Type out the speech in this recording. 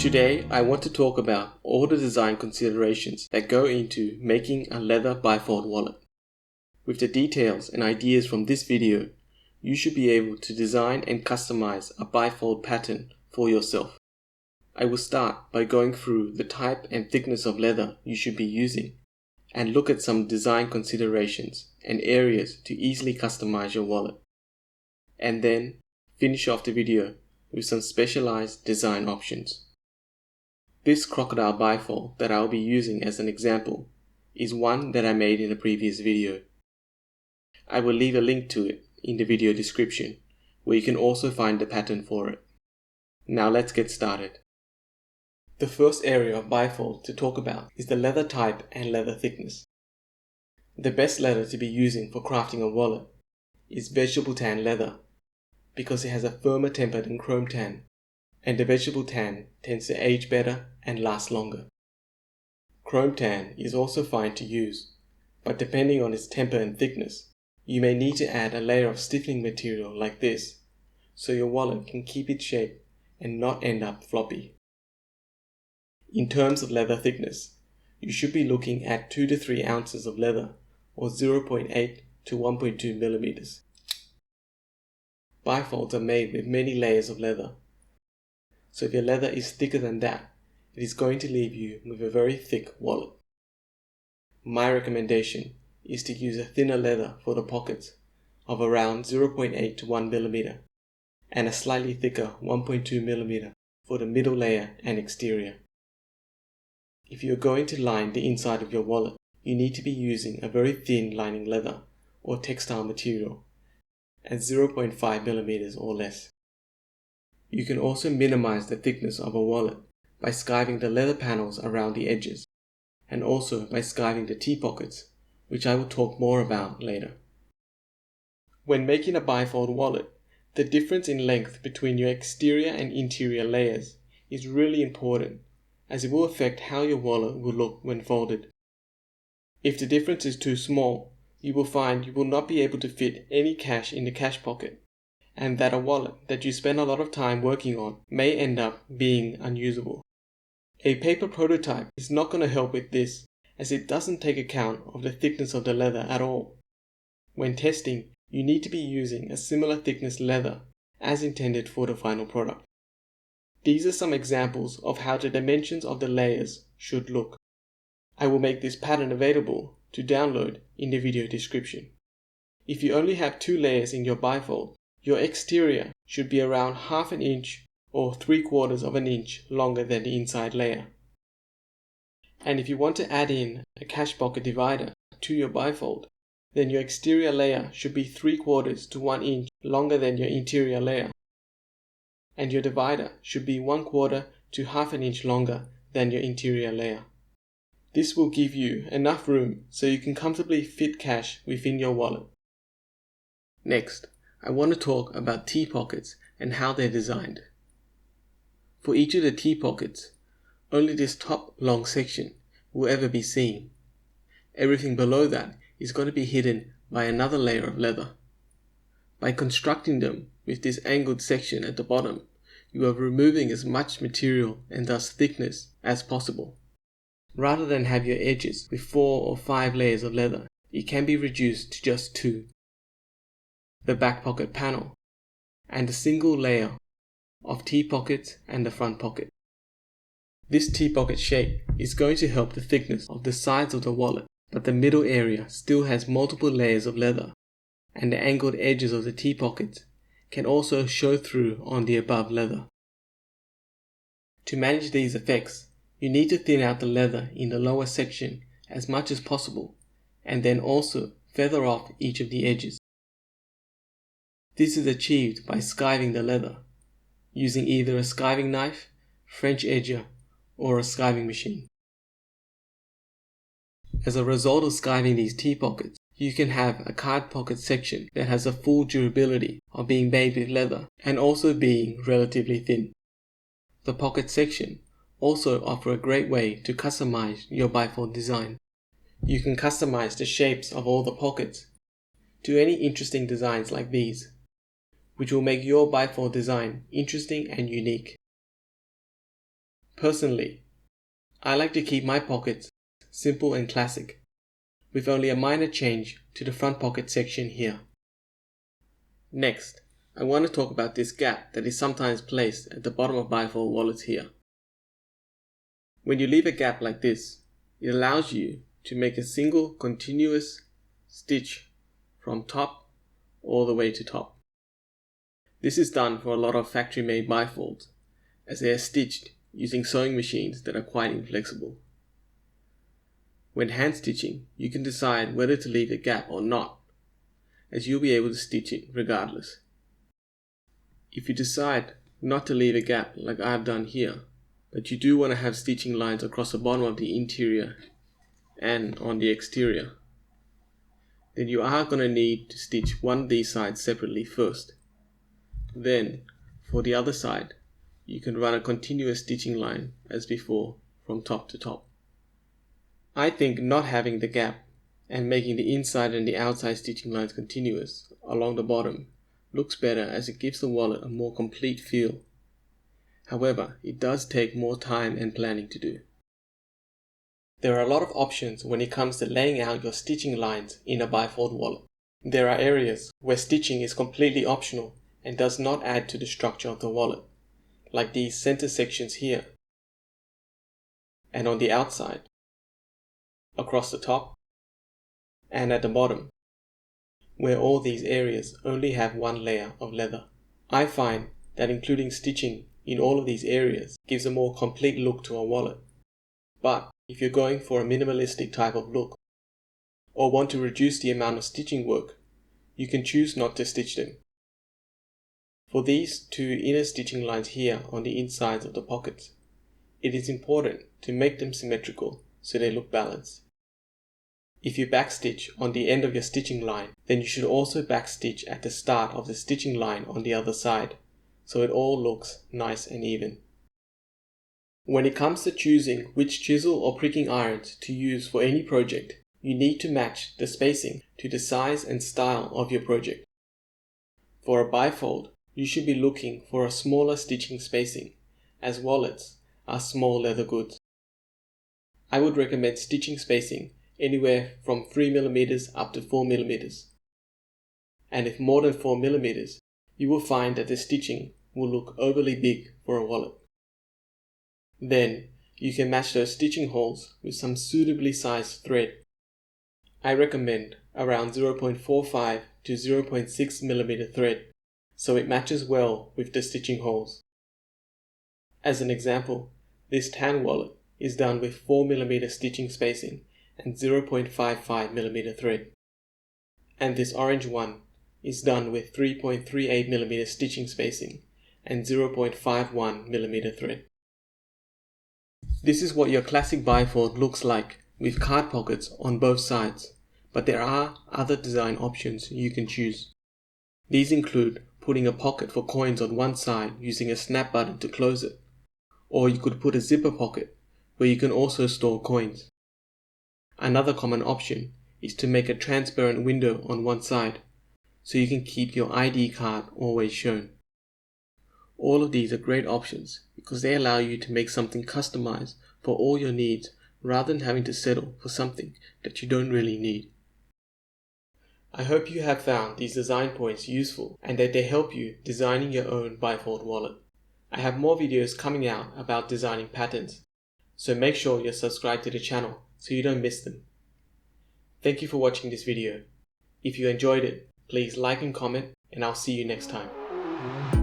Today, I want to talk about all the design considerations that go into making a leather bifold wallet. With the details and ideas from this video, you should be able to design and customize a bifold pattern for yourself. I will start by going through the type and thickness of leather you should be using, and look at some design considerations and areas to easily customize your wallet. And then, finish off the video with some specialized design options. This Crocodile bifold that I will be using as an example is one that I made in a previous video. I will leave a link to it in the video description, where you can also find the pattern for it. Now let's get started. The first area of bifold to talk about is the leather type and leather thickness. The best leather to be using for crafting a wallet is vegetable tan leather, because it has a firmer temper than chrome tan, and the vegetable tan tends to age better and last longer. Chrome tan is also fine to use, but depending on its temper and thickness, you may need to add a layer of stiffening material like this, so your wallet can keep its shape and not end up floppy. In terms of leather thickness, you should be looking at 2 to 3 ounces of leather, or 0.8 to 1.2 millimeters. Bifolds are made with many layers of leather, so if your leather is thicker than that, it is going to leave you with a very thick wallet. My recommendation is to use a thinner leather for the pockets of around 0.8 to 1 millimeter, and a slightly thicker 1.2 millimeter for the middle layer and exterior. If you are going to line the inside of your wallet, you need to be using a very thin lining leather or textile material at 0.5 millimeters or less. You can also minimize the thickness of a wallet by skiving the leather panels around the edges, and also by skiving the T-pockets, which I will talk more about later. When making a bifold wallet, the difference in length between your exterior and interior layers is really important, as it will affect how your wallet will look when folded. If the difference is too small, you will find you will not be able to fit any cash in the cash pocket, and that a wallet that you spend a lot of time working on may end up being unusable. A paper prototype is not going to help with this, as it doesn't take account of the thickness of the leather at all. When testing, you need to be using a similar thickness leather as intended for the final product. These are some examples of how the dimensions of the layers should look. I will make this pattern available to download in the video description. If you only have 2 layers in your bifold, your exterior should be around half an inch or 3/4 of an inch longer than the inside layer. And if you want to add in a cash pocket divider to your bifold, then your exterior layer should be 3/4 to 1 inch longer than your interior layer. And your divider should be 1/4 to half an inch longer than your interior layer. This will give you enough room so you can comfortably fit cash within your wallet. Next, I want to talk about T-pockets and how they're designed. For each of the T-pockets, only this top long section will ever be seen. Everything below that is going to be hidden by another layer of leather. By constructing them with this angled section at the bottom, you are removing as much material and thus thickness as possible. Rather than have your edges with 4 or 5 layers of leather, it can be reduced to just 2. The back pocket panel, and a single layer of T-pockets and the front pocket. This T-pocket shape is going to help the thickness of the sides of the wallet, but the middle area still has multiple layers of leather, and the angled edges of the T-pockets can also show through on the above leather. To manage these effects, you need to thin out the leather in the lower section as much as possible, and then also feather off each of the edges. This is achieved by skiving the leather, using either a skiving knife, French edger, or a skiving machine. As a result of skiving these T-pockets, you can have a card pocket section that has a full durability of being made with leather and also being relatively thin. The pocket section also offer a great way to customize your bifold design. You can customize the shapes of all the pockets to any interesting designs like these, which will make your bifold design interesting and unique. Personally, I like to keep my pockets simple and classic, with only a minor change to the front pocket section here. Next, I want to talk about this gap that is sometimes placed at the bottom of Bifold wallets here. When you leave a gap like this, it allows you to make a single continuous stitch from top all the way to top. This is done for a lot of factory-made bifolds, as they are stitched using sewing machines that are quite inflexible. When hand stitching, you can decide whether to leave a gap or not, as you'll be able to stitch it regardless. If you decide not to leave a gap like I've done here, but you do want to have stitching lines across the bottom of the interior and on the exterior, then you are going to need to stitch one of these sides separately first. Then, for the other side, you can run a continuous stitching line as before from top to top. I think not having the gap and making the inside and the outside stitching lines continuous along the bottom looks better, as it gives the wallet a more complete feel. However, it does take more time and planning to do. There are a lot of options when it comes to laying out your stitching lines in a bifold wallet. There are areas where stitching is completely optional and does not add to the structure of the wallet, like these center sections here, and on the outside, across the top, and at the bottom, where all these areas only have one layer of leather. I find that including stitching in all of these areas gives a more complete look to a wallet. But if you're going for a minimalistic type of look, or want to reduce the amount of stitching work, you can choose not to stitch them. For these two inner stitching lines here on the insides of the pockets, it is important to make them symmetrical so they look balanced. If you backstitch on the end of your stitching line, then you should also backstitch at the start of the stitching line on the other side, so it all looks nice and even. When it comes to choosing which chisel or pricking irons to use for any project, you need to match the spacing to the size and style of your project. For a bifold, you should be looking for a smaller stitching spacing, as wallets are small leather goods. I would recommend stitching spacing anywhere from 3mm up to 4mm. And if more than 4mm, you will find that the stitching will look overly big for a wallet. Then, you can match those stitching holes with some suitably sized thread. I recommend around 0.45 to 0.6mm thread, so it matches well with the stitching holes. As an example, this tan wallet is done with 4mm stitching spacing and 0.55mm thread. And this orange one is done with 3.38mm stitching spacing and 0.51mm thread. This is what your classic bifold looks like, with card pockets on both sides, but there are other design options you can choose. These include putting a pocket for coins on one side using a snap button to close it, or you could put a zipper pocket where you can also store coins. Another common option is to make a transparent window on one side, so you can keep your ID card always shown. All of these are great options because they allow you to make something customized for all your needs rather than having to settle for something that you don't really need. I hope you have found these design points useful and that they help you designing your own bifold wallet. I have more videos coming out about designing patterns, so make sure you're subscribed to the channel so you don't miss them. Thank you for watching this video. If you enjoyed it, please like and comment, and I'll see you next time.